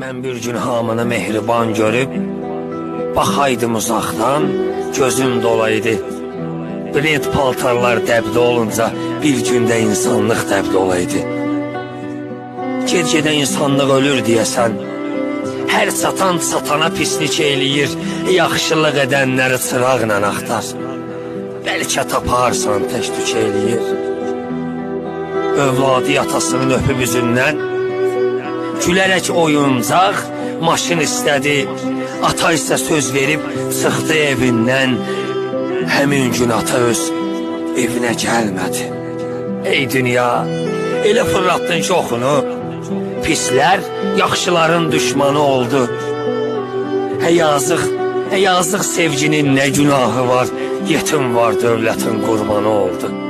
Mən bir gün hamını mehriban görüb, baxaydım uzaqdan, gözüm dolaydı. Brend paltarlar dəbdə olunca, bir gündə insanlıq dəbdə olaydı. Gecədə insanlıq ölür deyəsən, hər satan satana pislik eləyir, yaxşılıq edənləri çıraqla axtar. Bəlkə taparsan təştük eləyir. Övladı atasının öpüb üzündən, gülərək oyuncaq, maşın istədi. Ata isə söz verib çıxdı evindən. Həmin gün ata öz evinə gəlmədi. Ey dünya, elə fırlatdın ki oxunu, pislər yaxşıların düşmanı oldu. Yazıq sevginin nə günahı var, yetim var dövlətin qurbanı oldu.